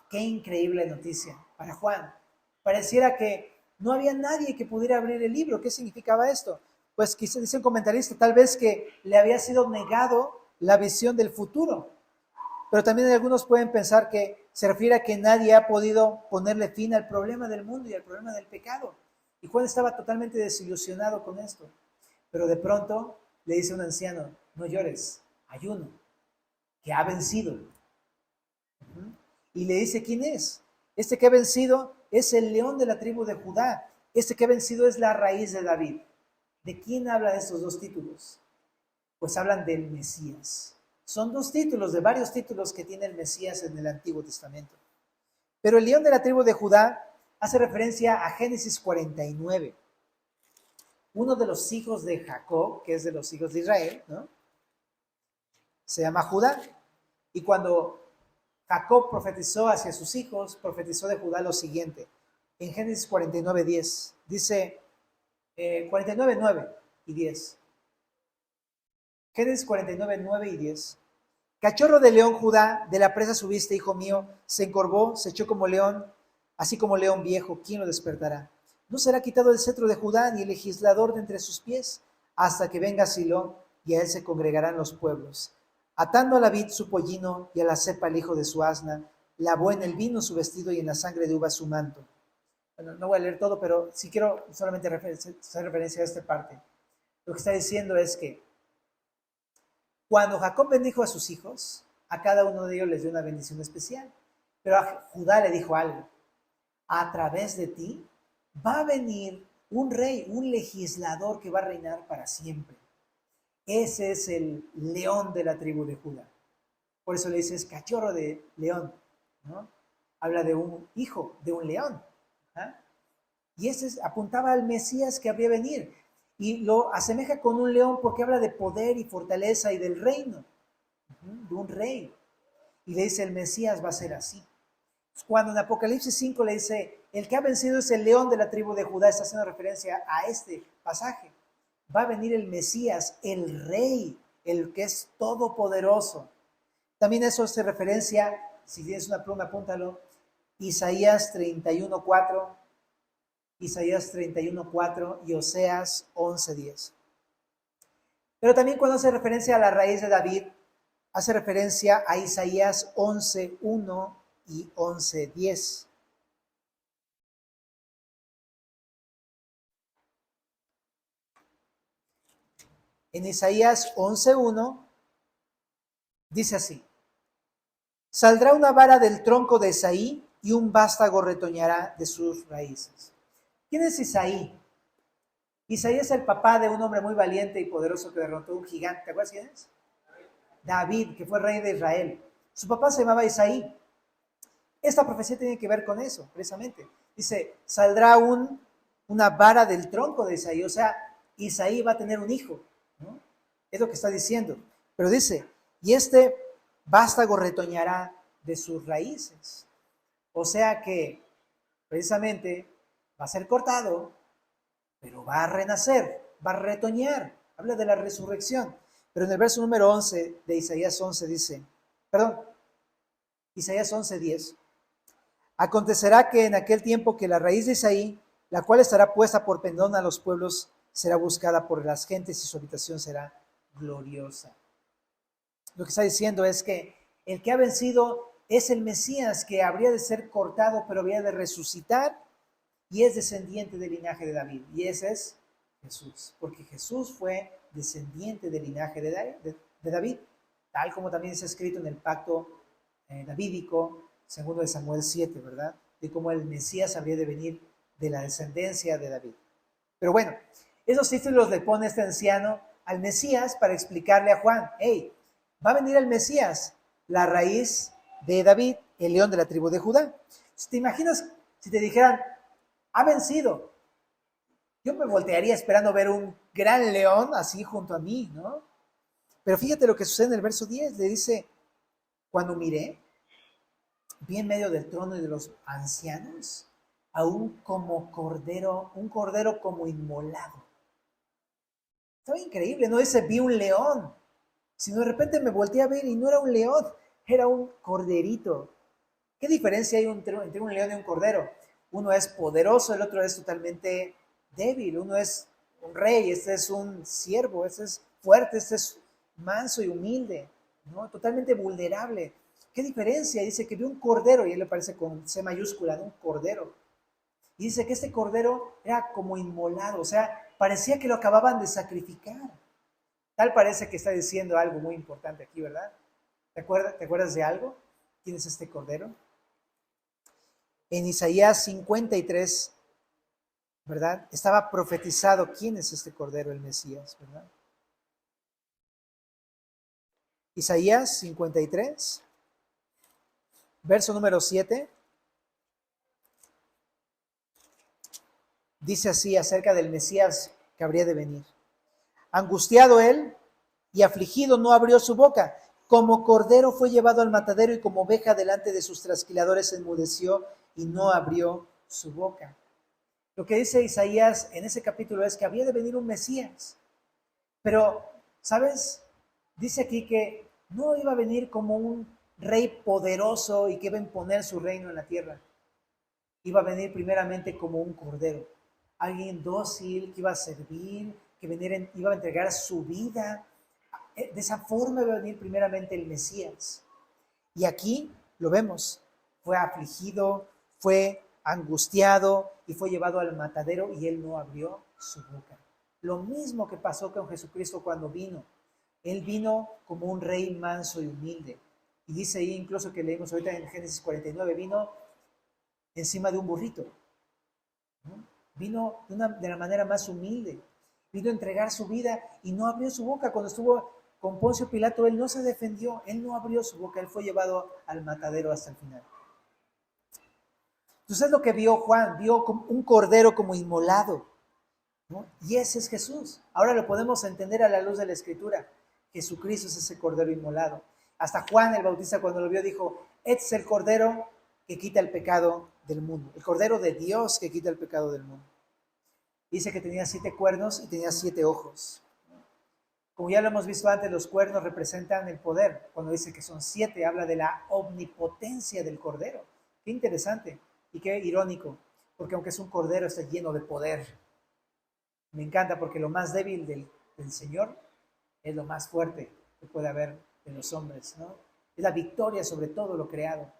Qué increíble noticia para Juan. Pareciera que no había nadie que pudiera abrir el libro. ¿Qué significaba esto? Pues quizá dice un comentarista, tal vez que le había sido negado la visión del futuro. Pero también algunos pueden pensar que se refiere a que nadie ha podido ponerle fin al problema del mundo y al problema del pecado. Y Juan estaba totalmente desilusionado con esto. Pero de pronto le dice a un anciano, no llores, hay uno que ha vencido. Y le dice, ¿quién es? Este que ha vencido es el león de la tribu de Judá. Este que ha vencido es la raíz de David. ¿De quién habla de estos 2 títulos? Pues hablan del Mesías. Son 2 títulos, de varios títulos que tiene el Mesías en el Antiguo Testamento. Pero el león de la tribu de Judá hace referencia a Génesis 49. Uno de los hijos de Jacob, que es de los hijos de Israel, ¿no? Se llama Judá. Y cuando Jacob profetizó hacia sus hijos, profetizó de Judá lo siguiente. En Génesis 49:10, dice 49:9 y 10. Génesis 49:9 y 10. Cachorro de león Judá, de la presa subiste, hijo mío, se encorvó, se echó como león, así como león viejo, ¿quién lo despertará? No será quitado el cetro de Judá, ni el legislador de entre sus pies, hasta que venga Silo, y a él se congregarán los pueblos. Atando a la vid su pollino, y a la cepa el hijo de su asna, lavó en el vino su vestido y en la sangre de uva su manto. Bueno, no voy a leer todo, pero sí quiero solamente hacer referencia a esta parte. Lo que está diciendo es que cuando Jacob bendijo a sus hijos, a cada uno de ellos les dio una bendición especial. Pero a Judá le dijo algo. A través de ti va a venir un rey, un legislador que va a reinar para siempre. Ese es el león de la tribu de Judá. Por eso le dices cachorro de león, ¿no? Habla de un hijo de un león. ¿Ah? Y ese apuntaba al Mesías que habría de venir. Y lo asemeja con un león porque habla de poder y fortaleza y del reino, de un rey. Y le dice, el Mesías va a ser así. Cuando en Apocalipsis 5 le dice, el que ha vencido es el león de la tribu de Judá, está haciendo referencia a este pasaje. Va a venir el Mesías, el rey, el que es todopoderoso. También eso hace referencia, si tienes una pluma, apúntalo, Isaías 31:4 Isaías 31:4 y Oseas 11:10. Pero también cuando hace referencia a la raíz de David, hace referencia a Isaías 11:1 y 11:10. En Isaías 11:1 dice así: saldrá una vara del tronco de Isaí y un vástago retoñará de sus raíces. ¿Quién es Isaí? Isaí es el papá de un hombre muy valiente y poderoso que derrotó a un gigante. ¿Te acuerdas quién es? David, que fue rey de Israel. Su papá se llamaba Isaí. Esta profecía tiene que ver con eso, precisamente. Dice, saldrá una vara del tronco de Isaí. O sea, Isaí va a tener un hijo, ¿no? Es lo que está diciendo. Pero dice, y este vástago retoñará de sus raíces. O sea que, precisamente, va a ser cortado, pero va a renacer, va a retoñar. Habla de la resurrección. Pero en el verso número 11 de Isaías 11 dice, Isaías 11:10, acontecerá que en aquel tiempo que la raíz de Isaí, la cual estará puesta por pendón a los pueblos, será buscada por las gentes y su habitación será gloriosa. Lo que está diciendo es que el que ha vencido es el Mesías, que habría de ser cortado, pero habría de resucitar, y es descendiente del linaje de David. Y ese es Jesús, porque Jesús fue descendiente del linaje de David, tal como también está escrito en el pacto davídico, segundo de Samuel 7, ¿verdad? De cómo el Mesías habría de venir de la descendencia de David. Pero bueno, esos títulos le pone este anciano al Mesías para explicarle a Juan, hey, va a venir el Mesías, la raíz de David, el león de la tribu de Judá. ¿Te imaginas si te dijeran, ha vencido? Yo me voltearía esperando ver un gran león así junto a mí, ¿no? Pero fíjate lo que sucede en el verso 10, le dice, cuando miré, vi en medio del trono y de los ancianos a un cordero como inmolado. Estaba increíble, no dice vi un león, sino de repente me volteé a ver y no era un león, era un corderito. ¿Qué diferencia hay entre un león y un cordero? Uno es poderoso, el otro es totalmente débil. Uno es un rey, este es un siervo, este es fuerte, este es manso y humilde, ¿no? Totalmente vulnerable. ¿Qué diferencia? Dice que vio un cordero, y él le parece con C mayúscula, ¿no? Un cordero. Y dice que este cordero era como inmolado, o sea, parecía que lo acababan de sacrificar. Tal parece que está diciendo algo muy importante aquí, ¿verdad? ¿Te acuerdas de algo? ¿Quién es este cordero? En Isaías 53, ¿verdad? Estaba profetizado quién es este cordero, el Mesías, ¿verdad? Isaías 53, verso número 7, dice así acerca del Mesías que habría de venir. Angustiado él y afligido no abrió su boca. Como cordero fue llevado al matadero y como oveja delante de sus trasquiladores enmudeció y no abrió su boca. Lo que dice Isaías en ese capítulo es que había de venir un Mesías. Pero, ¿sabes? Dice aquí que no iba a venir como un rey poderoso y que iba a imponer su reino en la tierra. Iba a venir primeramente como un cordero. Alguien dócil que iba a servir, que iba a entregar su vida. De esa forma iba a venir primeramente el Mesías. Y aquí lo vemos. Fue afligido, fue angustiado y fue llevado al matadero y él no abrió su boca. Lo mismo que pasó con Jesucristo cuando vino. Él vino como un rey manso y humilde. Y dice ahí incluso que leímos ahorita en Génesis 49, vino encima de un burrito, ¿no? Vino de la manera más humilde. Vino a entregar su vida y no abrió su boca. Cuando estuvo con Poncio Pilato, él no se defendió, él no abrió su boca, él fue llevado al matadero hasta el final. Entonces es lo que vio Juan, vio un cordero como inmolado, ¿no? Y ese es Jesús. Ahora lo podemos entender a la luz de la Escritura. Jesucristo es ese cordero inmolado. Hasta Juan el Bautista cuando lo vio dijo, este es el cordero que quita el pecado del mundo, el cordero de Dios que quita el pecado del mundo. Dice que tenía 7 cuernos y tenía 7 ojos. Como ya lo hemos visto antes, los cuernos representan el poder. Cuando dice que son 7, habla de la omnipotencia del cordero. Qué interesante y qué irónico, porque aunque es un cordero, está lleno de poder. Me encanta porque lo más débil del Señor es lo más fuerte que puede haber de los hombres, ¿no? Es la victoria sobre todo lo creado.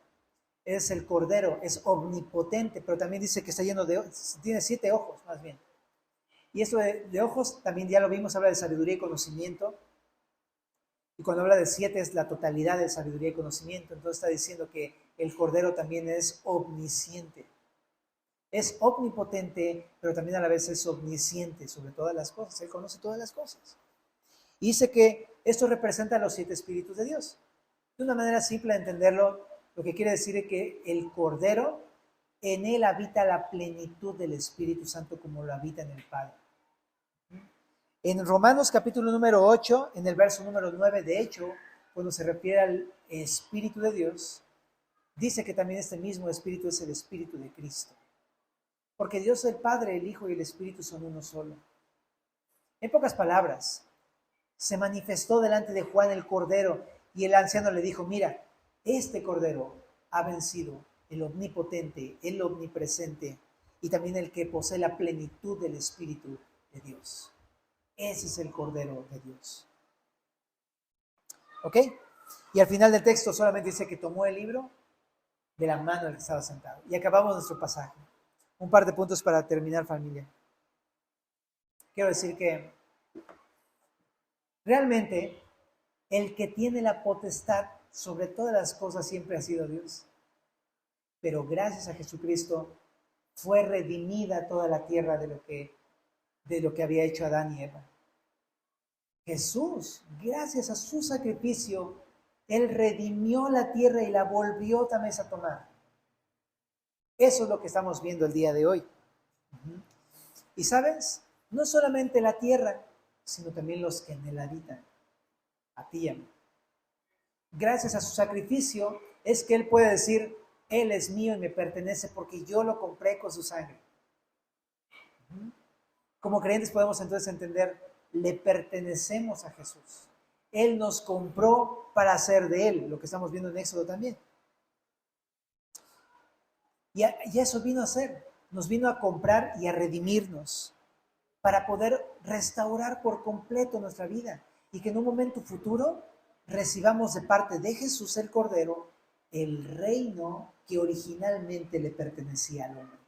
Es el cordero, es omnipotente, pero también dice que está lleno tiene 7 ojos más bien. Y esto de ojos también ya lo vimos, habla de sabiduría y conocimiento. Y cuando habla de 7 es la totalidad de sabiduría y conocimiento. Entonces está diciendo que el cordero también es omnisciente. Es omnipotente, pero también a la vez es omnisciente sobre todas las cosas. Él conoce todas las cosas. Y dice que esto representa a los 7 espíritus de Dios. De una manera simple de entenderlo, lo que quiere decir es que el Cordero, en él habita la plenitud del Espíritu Santo como lo habita en el Padre. En Romanos capítulo número 8, en el verso número 9, de hecho, cuando se refiere al Espíritu de Dios, dice que también este mismo Espíritu es el Espíritu de Cristo. Porque Dios el Padre, el Hijo y el Espíritu son uno solo. En pocas palabras, se manifestó delante de Juan el Cordero y el anciano le dijo, mira, este Cordero ha vencido el omnipotente, el omnipresente y también el que posee la plenitud del Espíritu de Dios. Ese es el Cordero de Dios. ¿Ok? Y al final del texto solamente dice que tomó el libro de la mano del que estaba sentado. Y acabamos nuestro pasaje. Un par de puntos para terminar, familia. Quiero decir que realmente el que tiene la potestad sobre todas las cosas siempre ha sido Dios. Pero gracias a Jesucristo fue redimida toda la tierra de lo que había hecho Adán y Eva. Jesús, gracias a su sacrificio, Él redimió la tierra y la volvió también a tomar. Eso es lo que estamos viendo el día de hoy. Y sabes, no solamente la tierra, sino también los que en él habitan, a ti y a mí. Gracias a su sacrificio es que Él puede decir, Él es mío y me pertenece porque yo lo compré con su sangre. Como creyentes podemos entonces entender, le pertenecemos a Jesús. Él nos compró para hacer de Él, lo que estamos viendo en Éxodo también. Y eso vino a hacer, nos vino a comprar y a redimirnos para poder restaurar por completo nuestra vida y que en un momento futuro recibamos de parte de Jesús el Cordero el reino que originalmente le pertenecía al hombre.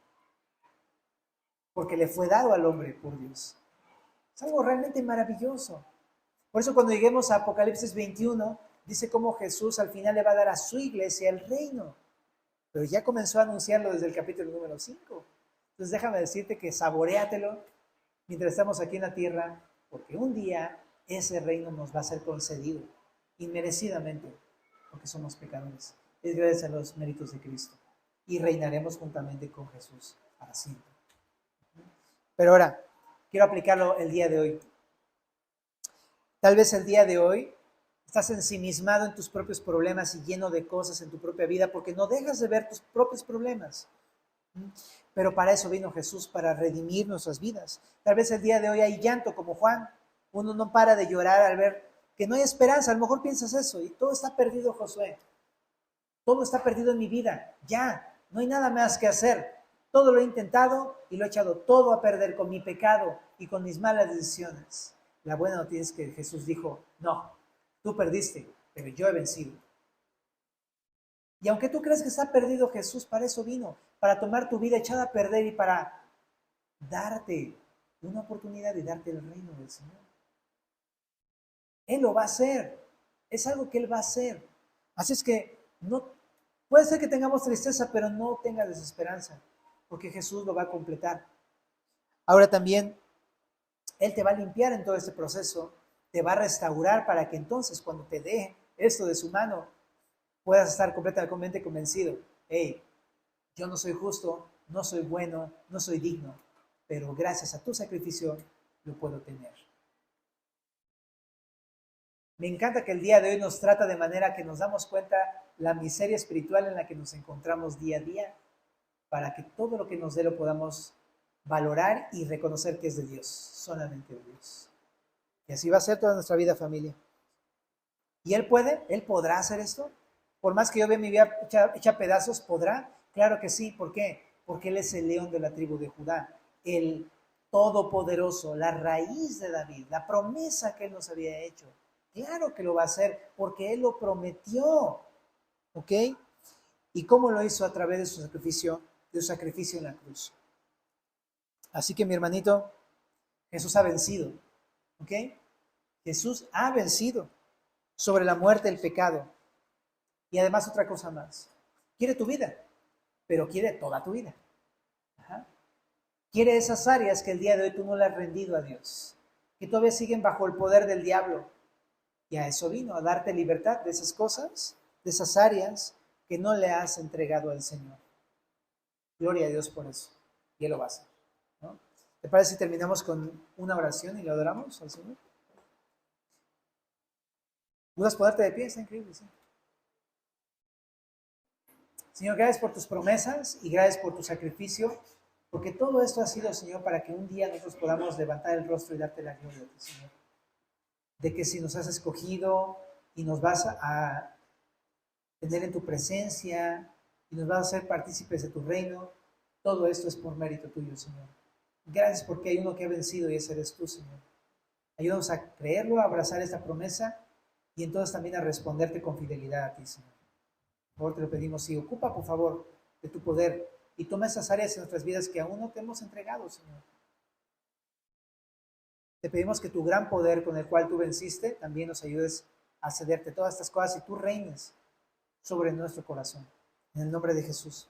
Porque le fue dado al hombre por Dios. Es algo realmente maravilloso. Por eso cuando lleguemos a Apocalipsis 21, dice cómo Jesús al final le va a dar a su iglesia el reino. Pero ya comenzó a anunciarlo desde el capítulo número 5. Entonces déjame decirte que saboréatelo mientras estamos aquí en la tierra, porque un día ese reino nos va a ser concedido inmerecidamente, porque somos pecadores. Es gracias a los méritos de Cristo. Y reinaremos juntamente con Jesús para siempre. Pero ahora, quiero aplicarlo el día de hoy. Tal vez el día de hoy estás ensimismado en tus propios problemas y lleno de cosas en tu propia vida porque no dejas de ver tus propios problemas. Pero para eso vino Jesús, para redimir nuestras vidas. Tal vez el día de hoy hay llanto como Juan. Uno no para de llorar al ver que no hay esperanza. A lo mejor piensas eso y todo está perdido, Josué. Todo está perdido en mi vida. Ya, no hay nada más que hacer. Todo lo he intentado y lo he echado todo a perder con mi pecado y con mis malas decisiones. La buena noticia es que Jesús dijo, no, tú perdiste, pero yo he vencido. Y aunque tú crees que está perdido, Jesús para eso vino, para tomar tu vida echada a perder y para darte una oportunidad de darte el reino del Señor. Él lo va a hacer, es algo que Él va a hacer. Así es que no puede ser que tengamos tristeza, pero no tengas desesperanza, porque Jesús lo va a completar. Ahora también, Él te va a limpiar en todo este proceso, te va a restaurar para que entonces cuando te dé esto de su mano, puedas estar completamente convencido. Hey, yo no soy justo, no soy bueno, no soy digno, pero gracias a tu sacrificio lo puedo tener. Me encanta que el día de hoy nos trata de manera que nos damos cuenta la miseria espiritual en la que nos encontramos día a día, para que todo lo que nos dé lo podamos valorar y reconocer que es de Dios, solamente de Dios. Y así va a ser toda nuestra vida, familia. ¿Y Él podrá hacer esto? Por más que yo vea mi vida hecha pedazos, ¿podrá? Claro que sí. ¿Por qué? porque Él es el león de la tribu de Judá, el todopoderoso, la raíz de David, la promesa que Él nos había hecho. Claro que lo va a hacer porque Él lo prometió. ¿Ok? ¿Y cómo lo hizo? A través de su sacrificio en la cruz. Así que mi hermanito, Jesús ha vencido. ¿Ok? Jesús ha vencido sobre la muerte, el pecado. Y además otra cosa más. Quiere tu vida, pero quiere toda tu vida. Ajá. Quiere esas áreas que el día de hoy tú no le has rendido a Dios, que todavía siguen bajo el poder del diablo. Y a eso vino, a darte libertad de esas cosas, de esas áreas que no le has entregado al Señor. Gloria a Dios por eso. Y Él lo va a hacer, ¿no? ¿Te parece si terminamos con una oración y le adoramos al Señor? ¿Puedes ponerte de pie? Está increíble, ¿sí? Señor, gracias por tus promesas y gracias por tu sacrificio, porque todo esto ha sido, Señor, para que un día nosotros podamos levantar el rostro y darte la gloria a ti, Señor. De que si nos has escogido y nos vas a tener en tu presencia y nos vas a hacer partícipes de tu reino, todo esto es por mérito tuyo, Señor. Gracias porque hay uno que ha vencido y ese eres tú, Señor. Ayúdanos a creerlo, a abrazar esta promesa y entonces también a responderte con fidelidad a ti, Señor. Por favor, te lo pedimos y ocupa, por favor, de tu poder y toma esas áreas en nuestras vidas que aún no te hemos entregado, Señor. Te pedimos que tu gran poder con el cual tú venciste también nos ayudes a cederte todas estas cosas y tú reines sobre nuestro corazón. En el nombre de Jesús.